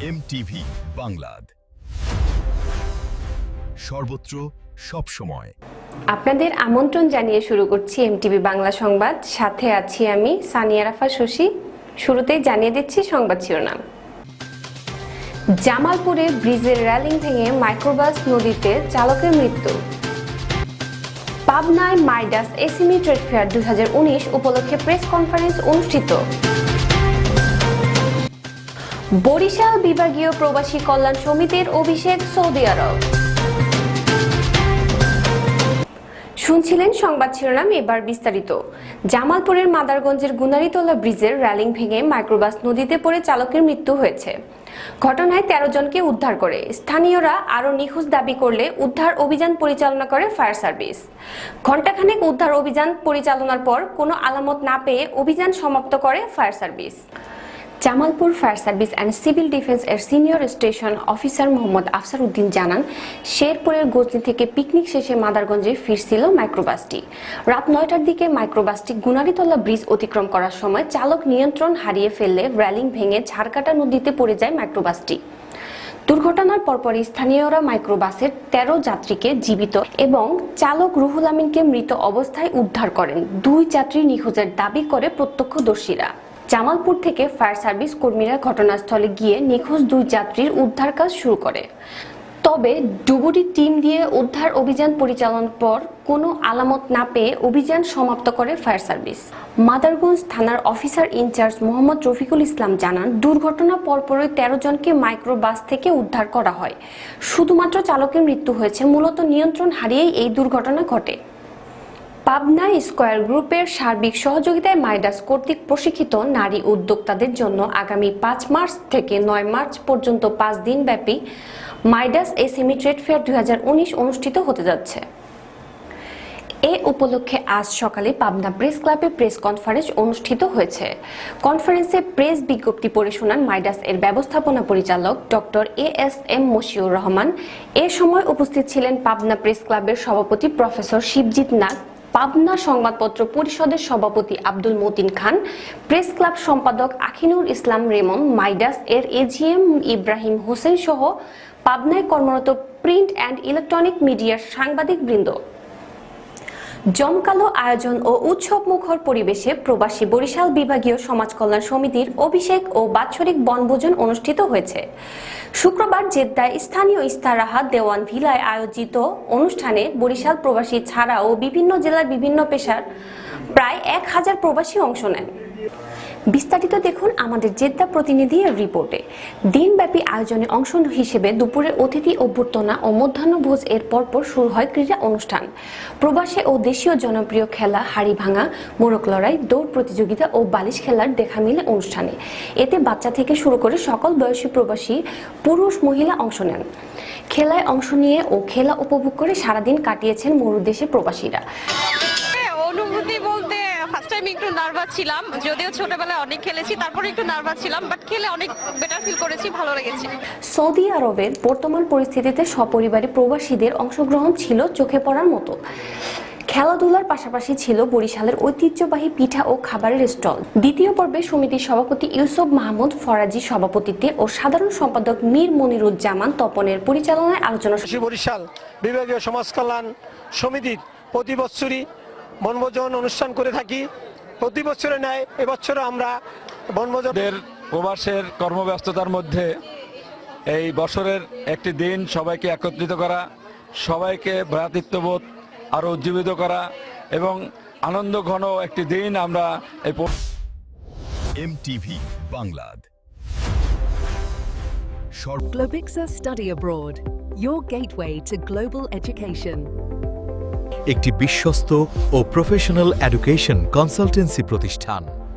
MTV বাংলাদ, সর্বত্র সব সময়। আপনাদের আমন্ত্রণ জানিয়ে শুরু করছি এমটিভি বাংলা সংবাদ। সাথে আছি আমি সানিয়া রাফা শশী। শুরুতেই জানিয়ে দিচ্ছি সংবাদ শিরোনাম। জামালপুরে ব্রিজের রেলিং ভেঙে মাইক্রোবাস নদীতে চালকের মৃত্যু। পাবনায় মাইডাস এসএমই ট্রেড ফেয়ার 2019 উপলক্ষে প্রেস কনফারেন্স অনুষ্ঠিত। বরিশাল বিভাগীয় প্রবাসী কল্যাণ সমিতির অভিষেক সৌদি আরব। শুনছিলেন সংবাদ শিরোনাম, এবার বিস্তারিত। জামালপুরের মাদারগঞ্জের গুনারিতলা ব্রিজের রেলিং ভেঙে মাইক্রোবাস নদীতে পড়ে চালকের মৃত্যু হয়েছে। ঘটনায় 13 জনকে উদ্ধার করে স্থানীয়রা আরও নিখোঁজ দাবি করলে উদ্ধার অভিযান পরিচালনা করে ফায়ার সার্ভিস। ঘণ্টাখানেক উদ্ধার অভিযান পরিচালনার পর কোনো আলামত না পেয়ে অভিযান সমাপ্ত করে fire service. Jamalpur fire service and civil defence এর senior station officer Mohammad Afsar Uddin জানান, শেরপুরের গজনি থেকে পিকনিক শেষে মাদারগঞ্জে ফিরছিল মাইক্রোবাসটি। রাত 9টার দিকে মাইক্রোবাসটি গুনারিতলা ব্রিজ অতিক্রম করার সময় চালক নিয়ন্ত্রণ হারিয়ে ফেললে রেলিং ভেঙে ঝাড়কাটা নদীতে পড়ে যায় মাইক্রোবাসটি। দুর্ঘটনার পরপরই স্থানীয়রা মাইক্রোবাসের 13 যাত্রীকে জীবিত এবং চালক রুহুল আমিনকে মৃত অবস্থায় উদ্ধার করেন। 2 যাত্রী নিখোঁজের দাবি করে প্রত্যক্ষদর্শীরা। জামালপুর থেকে ফায়ার সার্ভিস কর্মীরা ঘটনাস্থলে গিয়ে নিখোঁজ 2 যাত্রীর উদ্ধার কাজ শুরু করে। তবে ডুবুরি টিম দিয়ে উদ্ধার অভিযান পরিচালনার পর কোনো আলামত না পেয়ে অভিযান সমাপ্ত করে ফায়ার সার্ভিস। মাদারগঞ্জ থানার অফিসার ইনচার্জ মোহাম্মদ রফিকুল ইসলাম জানান, দুর্ঘটনা পরপরই 13 জনকে মাইক্রোবাস থেকে উদ্ধার করা হয়। শুধুমাত্র চালকের মৃত্যু হয়েছে, মূলত নিয়ন্ত্রণ হারিয়েই এই দুর্ঘটনা ঘটে। পাবনা স্কয়ার গ্রুপের সার্বিক সহযোগিতায় মাইডাস কর্তৃক প্রশিক্ষিত নারী উদ্যোক্তাদের জন্য আগামী 5 মার্চ থেকে 9 মার্চ পর্যন্ত 5 দিন ব্যাপী মাইডাস এসএমই ট্রেড ফেয়ার 2019 অনুষ্ঠিত হতে যাচ্ছে। এ উপলক্ষে আজ সকালে পাবনা প্রেস ক্লাবে প্রেস কনফারেন্স অনুষ্ঠিত হয়েছে। কনফারেন্সে প্রেস বিজ্ঞপ্তি পড়ে শোনান মাইডাস এর ব্যবস্থাপনা পরিচালক ডক্টর ASM মশিউর রহমান। এ সময় উপস্থিত ছিলেন পাবনা প্রেস ক্লাবের সভাপতি প্রফেসর শিবজিৎ নাগ, পাবনা সংবাদপত্র পরিষদের সভাপতি আব্দুল মতিন খান, প্রেস ক্লাব সম্পাদক আখিনুর ইসলাম রেমন, মাইডাস এর AGM ইব্রাহিম হোসেন সহ পাবনায় কর্মরত প্রিন্ট অ্যান্ড ইলেকট্রনিক মিডিয়ার সাংবাদিক বৃন্দ। জমকালো আয়োজন ও উৎসব মুখর পরিবেশে প্রবাসী বরিশাল বিভাগীয় সমাজ কল্যাণ সমিতির অভিষেক ও বাৎসরিক বনভোজন অনুষ্ঠিত হয়েছে। শুক্রবার জেদ্দায় স্থানীয় ইস্তারাহাত দেওয়ান ভিলায় আয়োজিত অনুষ্ঠানে বরিশাল প্রবাসী ছাড়াও বিভিন্ন জেলার বিভিন্ন পেশার প্রায় 1000 প্রবাসী অংশ নেন। বিস্তারিত দেখুন আমাদের জেদ্দা প্রতিনিধির রিপোর্টে। দিনব্যাপী আয়োজনে অংশ হিসেবে দুপুরে অতিথি অভ্যর্থনা ও মধ্যাহ্নভোজ এর পরপর শুরু হয় ক্রীড়া অনুষ্ঠান। প্রবাসী ও দেশীয় জনপ্রিয় খেলা হাড়ি ভাঙা, মোরগ লড়াই, দৌড় প্রতিযোগিতা ও বালিশ খেলার দেখা মিলে অনুষ্ঠানে। এতে বাচ্চা থেকে শুরু করে সকল বয়সী প্রবাসী পুরুষ মহিলা অংশ নেন। খেলায় অংশ নিয়ে ও খেলা উপভোগ করে সারাদিন কাটিয়েছেন মরুদেশে প্রবাসীরা। অনুভূতি বলতে ফার্স্ট টাইম একটু নার্ভাস ছিলাম, যদিও ছোটবেলায় অনেক খেলেছি, তারপরে একটু নার্ভাস ছিলাম, বাট খেলে অনেক বেটার ফিল করেছি, ভালো লেগেছে। সৌদি আরবের বর্তমান পরিস্থিতিতে সপরিবারে প্রবাসীদের অংশগ্রহণ ছিল চোখে পড়ার মতো। খেলাধুলার পাশাপাশি ছিল বরিশালের ঐতিহ্যবাহী পিঠা ও খাবারের স্টল। দ্বিতীয় পর্বে সমিতির সভাপতি ইউসুফ মাহমুদ ফরাজি সভাপতিত্বে ও সাধারণ সম্পাদক মীর মনিরুজ্জামান তপনের পরিচালনায় আলোচনা। বরিশাল বিভাগীয় সমাজ কল্যাণ সমিতির প্রতি বছরই বনভোজন অনুষ্ঠান করে থাকি। প্রতি বছরে ন্যায় এবছরও আমরা বনভোজনের প্রবাসের কর্মব্যস্ততার মধ্যে এই বছরের একটি দিন সবাইকে একত্রিত করা, সবাইকে ভ্রাতৃত্ববোধ আরও উজ্জীবিত করা এবং আনন্দ ঘন একটি দিন আমরা এই MTV বাংলাদ। Globixa Study Abroad, your gateway to global education. একটি বিশ্বস্ত ও প্রফেশনাল এডুকেশন কনসালটেন্সি প্রতিষ্ঠান।